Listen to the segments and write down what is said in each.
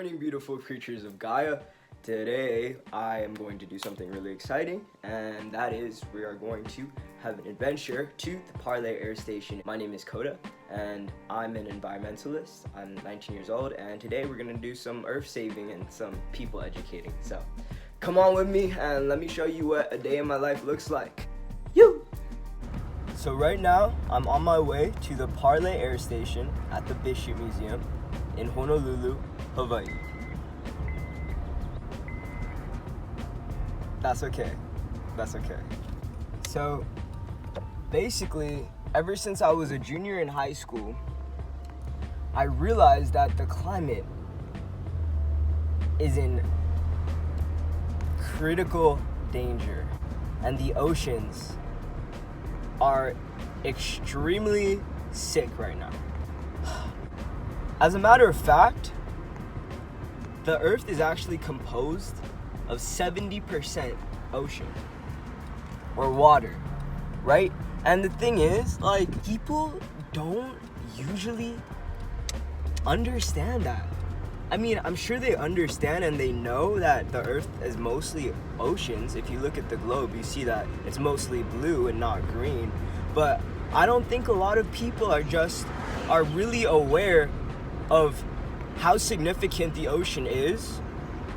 morning, beautiful creatures of Gaia. Today, I am going to do something really exciting, and that is we are going to have an adventure to the Parley Air Station. My name is Koda, and I'm an environmentalist. I'm 19 years old, and today we're gonna do some earth saving and some people educating. So, come on with me, and let me show you what a day in my life looks like. You! So right now, I'm on my way to the Parley Air Station at the Bishop Museum in Honolulu, Hawaii. That's okay. So basically, ever since I was a junior in high school, I realized that the climate is in critical danger and the oceans are extremely sick right now. As a matter of fact, the earth is actually composed of 70% ocean or water, right? And the thing is, like, people don't usually understand that. I mean, I'm sure they understand and they know that the earth is mostly oceans. If you look at the globe, you see that it's mostly blue and not green. But I don't think a lot of people are really aware of how significant the ocean is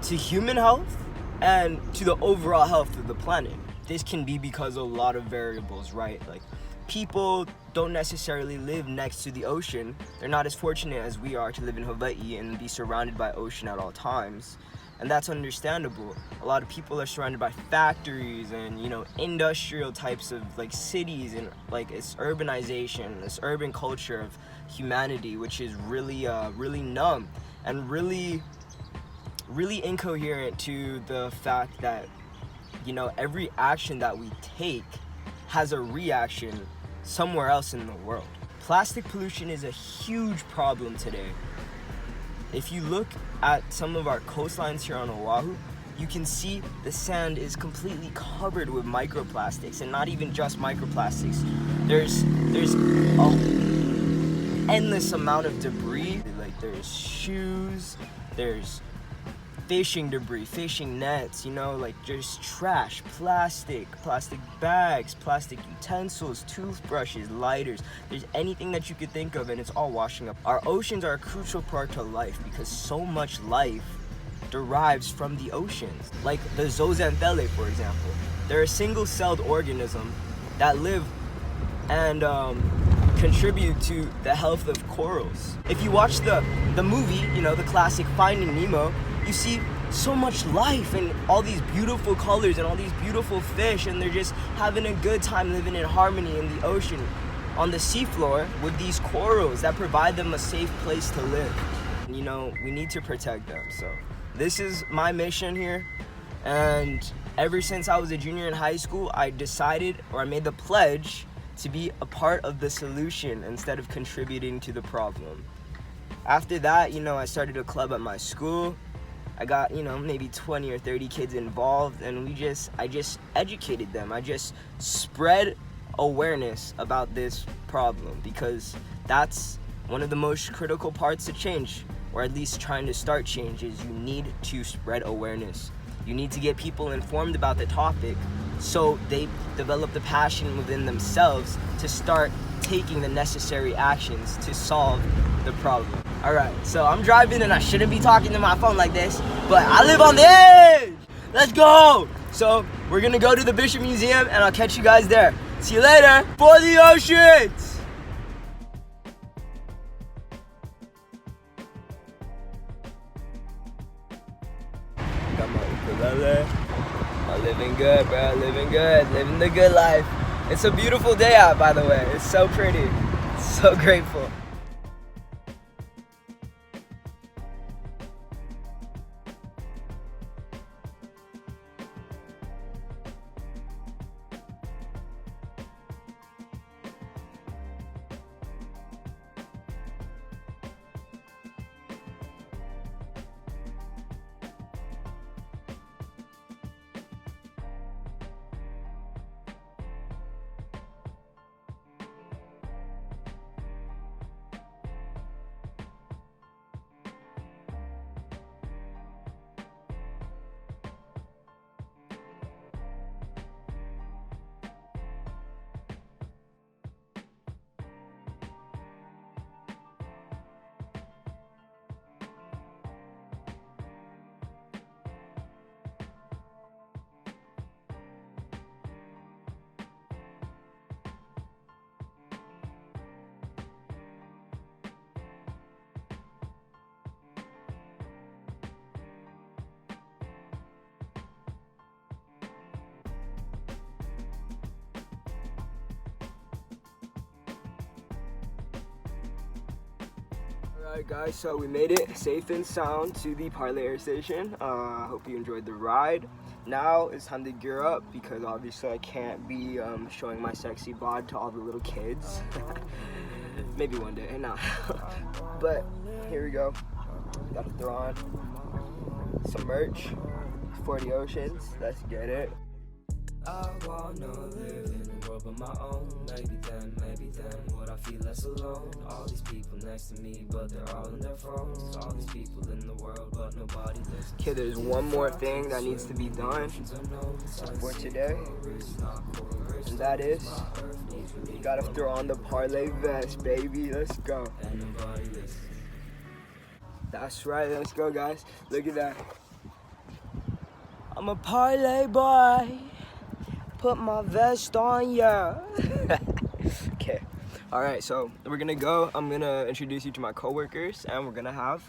to human health and to the overall health of the planet. This can be because of a lot of variables, right? Like, people don't necessarily live next to the ocean. They're not as fortunate as we are to live in Hawaii and be surrounded by ocean at all times. And that's understandable. A lot of people are surrounded by factories and, industrial types of like cities and like it's urbanization, this urban culture of humanity, which is really numb and really incoherent to the fact that, every action that we take has a reaction somewhere else in the world. Plastic pollution is a huge problem today. If you look at some of our coastlines here on Oahu, you can see the sand is completely covered with microplastics, and not even just microplastics. There's an endless amount of debris. Like, there's shoes, there's fishing debris, fishing nets, like just trash, plastic bags, plastic utensils, toothbrushes, lighters. There's anything that you could think of and it's all washing up. Our oceans are a crucial part to life because so much life derives from the oceans. Like the zooxanthellae, for example. They're a single-celled organism that live and contribute to the health of corals. If you watch the movie, the classic Finding Nemo, you see so much life and all these beautiful colors and all these beautiful fish, and they're just having a good time living in harmony in the ocean on the seafloor with these corals that provide them a safe place to live. We need to protect them. So this is my mission here, and ever since I was a junior in high school, I made the pledge to be a part of the solution instead of contributing to the problem. After that, I started a club at my school. I got, maybe 20 or 30 kids involved, and I just educated them. I just spread awareness about this problem because that's one of the most critical parts to change, or at least trying to start change, is you need to spread awareness. You need to get people informed about the topic so they develop the passion within themselves to start taking the necessary actions to solve the problem. Alright, so I'm driving and I shouldn't be talking to my phone like this, but I live on the edge! Let's go! So, we're gonna go to the Bishop Museum and I'll catch you guys there. See you later! For the oceans! Got my ukulele. I'm living good, bro. Living good. Living the good life. It's a beautiful day out, by the way. It's so pretty. So grateful. Alright guys, so we made it safe and sound to the Parley air station. I hope you enjoyed the ride. Now it's time to gear up because obviously I can't be showing my sexy bod to all the little kids. Maybe one day, nah. But here we go. Gotta throw on some merch for the oceans. Let's get it. I wanna live in a world of my own. Maybe then would I feel less alone? All these people next to me, but they're all on their phones. All these people in the world, but nobody listens. Okay, there's one more thing that needs to be done for today, and that is you gotta throw on the Parley vest, baby. Let's go. That's right. Let's go, guys. Look at that. I'm a Parley boy. Put my vest on, yeah. Okay. All right, so we're gonna go. I'm gonna introduce you to my coworkers, and we're gonna have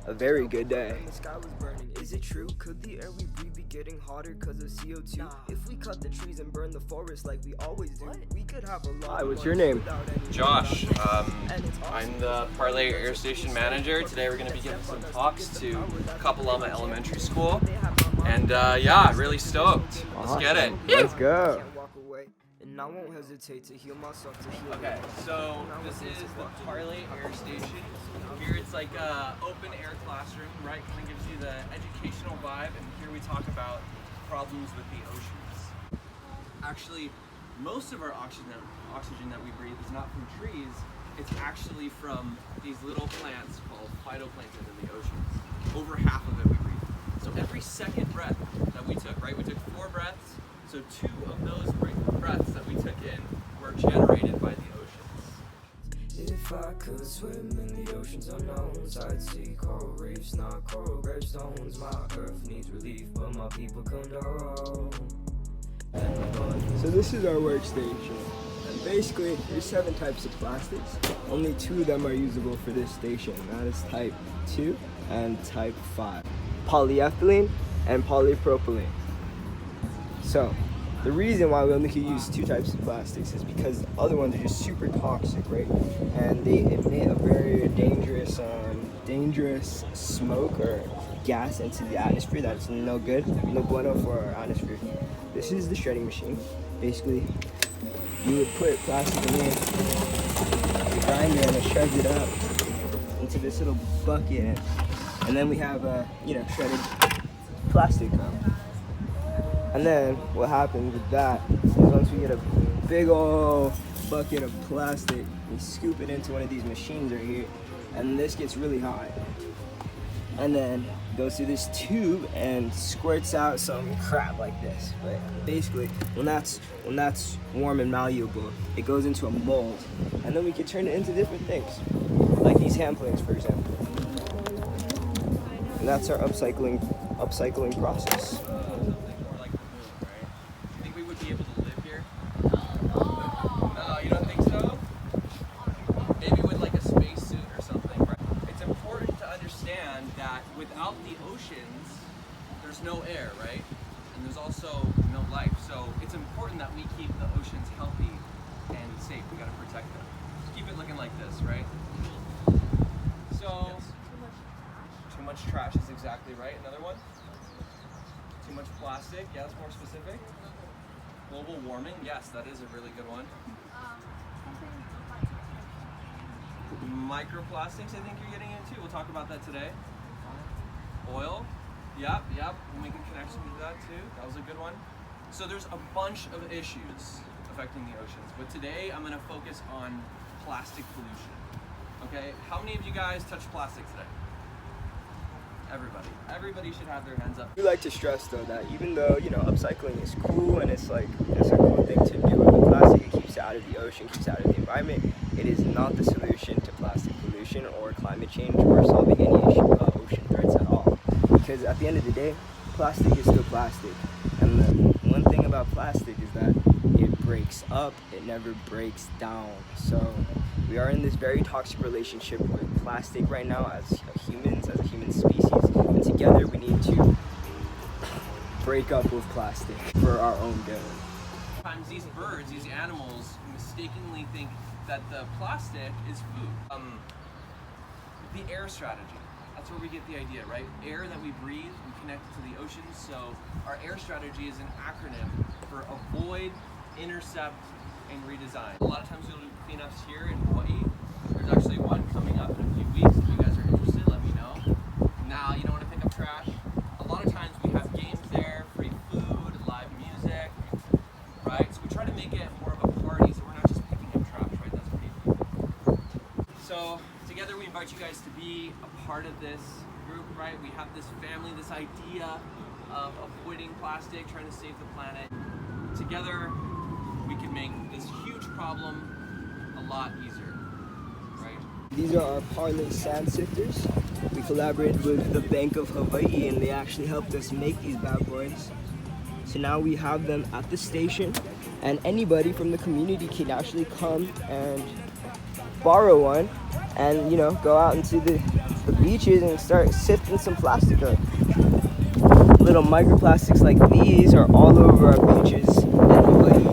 a very good day. The sky was burning. Is it true? Could the air we breathe be getting hotter because of CO2? Nah. If we cut the trees and burn the forest like we always do, we could have a lot. Hi, what's your name? Josh. I'm the Parley Air Station manager. Today we're going to be giving some talks to Kapalama Elementary School. And yeah, really stoked. Let's get it. Let's go. And I won't hesitate to heal myself to heal. Okay, so this is the Parley Air Station. Here it's like a open air classroom, right? Kind of gives you the educational vibe, and here we talk about problems with the oceans. Actually, most of our oxygen that we breathe is not from trees. It's actually from these little plants called phytoplankton in the oceans. Over half of it we breathe. So every second breath that we took, right? We took 4 breaths. So 2 of those breaths that we took in were generated by the oceans. If I could swim in the oceans unknowns, I'd see coral reefs, not coral gravestones. My earth needs relief, but my people condone. So this is our workstation. And basically, there's 7 types of plastics. Only 2 of them are usable for this station. That is type 2 and type 5. Polyethylene and polypropylene. So, the reason why we only can use 2 types of plastics is because the other ones are just super toxic, right? And they emit a very dangerous smoke or gas into the atmosphere that's no good, no bueno for our atmosphere. This is the shredding machine. Basically, you would put plastic in here, you grind it, and it shreds it up into this little bucket, and then we have shredded plastic. And then what happens with that is once we get a big old bucket of plastic, we scoop it into one of these machines right here, and this gets really hot. And then it goes through this tube and squirts out some crap like this. But basically, when that's warm and malleable, it goes into a mold, and then we can turn it into different things, like these hand planes, for example. And that's our upcycling process. Without the oceans, there's no air, right? And there's also no life. So it's important that we keep the oceans healthy and safe. We gotta protect them. Just keep it looking like this, right? So, yes. Too much trash is exactly right. Another one. Too much plastic. Yeah, that's more specific. Global warming. Yes, that is a really good one. Microplastics, I think you're getting into. We'll talk about that today. Oil, yep, we'll make a connection to that too. That was a good one. So there's a bunch of issues affecting the oceans, but today I'm gonna focus on plastic pollution. Okay, how many of you guys touch plastic today? Everybody should have their hands up. We like to stress though that even though, upcycling is cool and it's a cool thing to do with the plastic, it keeps it out of the ocean, keeps it out of the environment. It is not the solution to plastic pollution or climate change or solving any ocean threats at all. Because at the end of the day, plastic is still plastic. And the one thing about plastic is that it breaks up, it never breaks down. So we are in this very toxic relationship with plastic right now as humans, as a human species. And together we need to break up with plastic for our own good. Sometimes these birds, these animals, mistakenly think that the plastic is food. the air strategy. That's where we get the idea, right? Air that we breathe, we connect to the oceans. So our air strategy is an acronym for avoid, intercept, and redesign. A lot of times we'll do cleanups here in Hawaii. There's actually one coming up in a few weeks. If you guys are interested, let me know. Now, you don't want to pick up trash. A lot of times we have games there, free food, live music, right? So we try to make it more of a party, so we're not just picking up trash, right? That's pretty cool. So together we invite you guys to be a part of this group, right? We have this family, this idea of avoiding plastic, trying to save the planet. Together we can make this huge problem a lot easier, right? These are our Parley sand sifters. We collaborated with the Bank of Hawaii and they actually helped us make these bad boys. So now we have them at the station and anybody from the community can actually come and borrow one and, you know, go out into the beaches and start sifting some plastic up. Little microplastics like these are all over our beaches in Hawaii.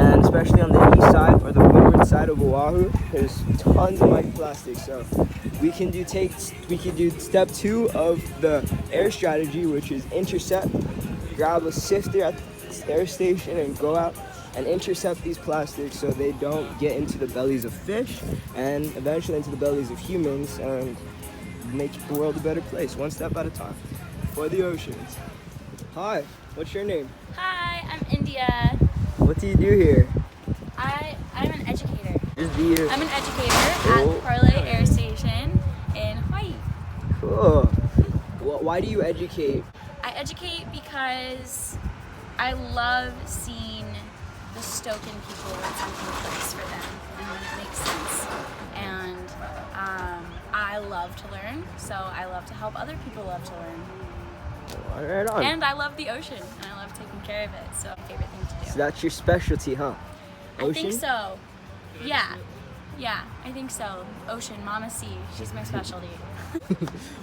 And especially on the east side or the windward side of Oahu, there's tons of microplastics. So we can do step 2 of the air strategy, which is intercept. Grab a sifter at the air station and go out and intercept these plastics so they don't get into the bellies of fish and eventually into the bellies of humans and make the world a better place, one step at a time for the oceans. Hi, what's your name? Hi, I'm India. What do you do here? I'm an educator. Just be here. I'm an educator at Parley Air Station in Hawaii. Cool. Well, why do you educate? I educate because I love seeing the stoken people when something clicks for them and when it makes sense. And I love to learn, so I love to help other people love to learn. Right on. And I love the ocean, and I love taking care of it, so my favorite thing to do. So that's your specialty, huh? Ocean? I think so. Yeah, I think so. Ocean, Mama Sea, she's my specialty.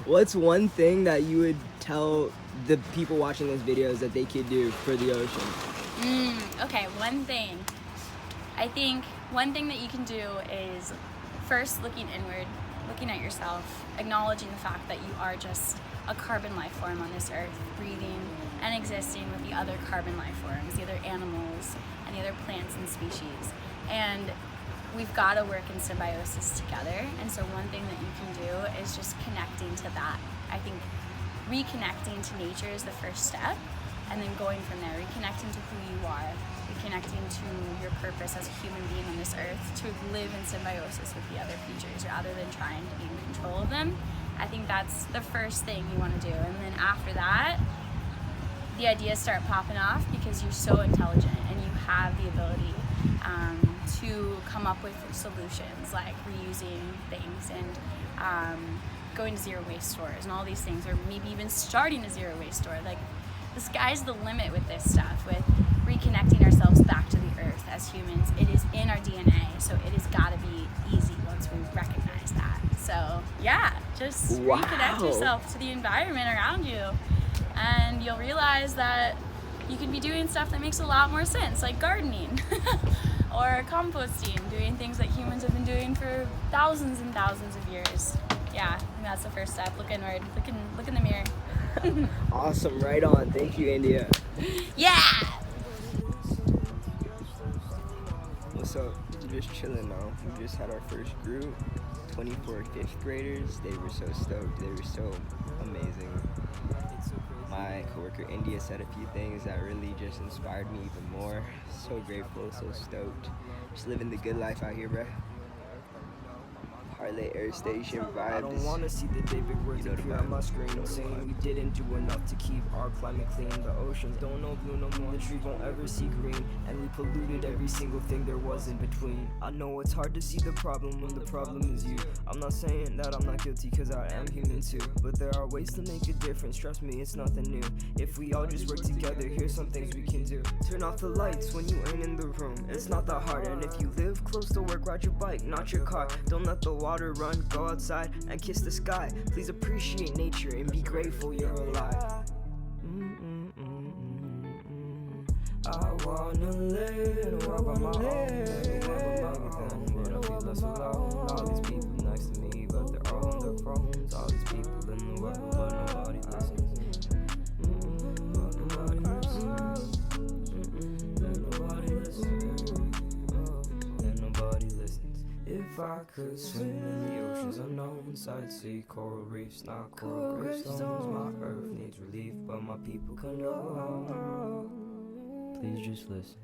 What's one thing that you would tell the people watching these videos that they could do for the ocean? Okay, one thing. I think one thing that you can do is first looking inward, looking at yourself, acknowledging the fact that you are just a carbon life form on this earth, breathing and existing with the other carbon life forms, the other animals, and the other plants and species. And we've got to work in symbiosis together. And so one thing that you can do is just connecting to that. I think reconnecting to nature is the first step, and then going from there, reconnecting to who you are, reconnecting to your purpose as a human being on this earth, to live in symbiosis with the other creatures rather than trying to be in control of them. I think that's the first thing you want to do. And then after that, the ideas start popping off because you're so intelligent and you have the ability to come up with solutions like reusing things and going to zero waste stores and all these things, or maybe even starting a zero waste store. Like, the sky's the limit with this stuff, with reconnecting ourselves back to the earth as humans. It is in our DNA, so it has got to be easy once we recognize that. So yeah, just reconnect yourself to the environment around you, and you'll realize that you can be doing stuff that makes a lot more sense, like gardening or composting, doing things that humans have been doing for thousands and thousands of years. Yeah, and that's the first step. Look inward, look in the mirror. Awesome, right on. Thank you, India. Yeah! What's up? Just chilling now. We just had our first group, 24 fifth graders. They were so stoked. They were so amazing. My coworker India said a few things that really just inspired me even more. So grateful, so stoked. Just living the good life out here, bruh. Parley Air Station vibes. I don't want to see the day big words appear on my screen saying we didn't do enough to keep our climate clean. The oceans don't know blue no more, the trees won't ever see green, and we polluted every single thing there was in between. I know it's hard to see the problem when the problem is you. I'm not saying that I'm not guilty, cause I am human too, but there are ways to make a difference. Trust me, it's nothing new. If we all just work together, here's some things we can do. Turn off the lights when you ain't in the room, it's not that hard. And if you live close to work, ride your bike, not your car. Don't let the water run, go outside and kiss the sky. Please appreciate nature and be grateful you're alive. I wanna live in a world by my own. When I feel less alone, all these people next to me, but they're If I could swim in the oceans unknown, sightsee coral reefs, not coral gravestones. My earth needs relief, but my people can know. Please just listen.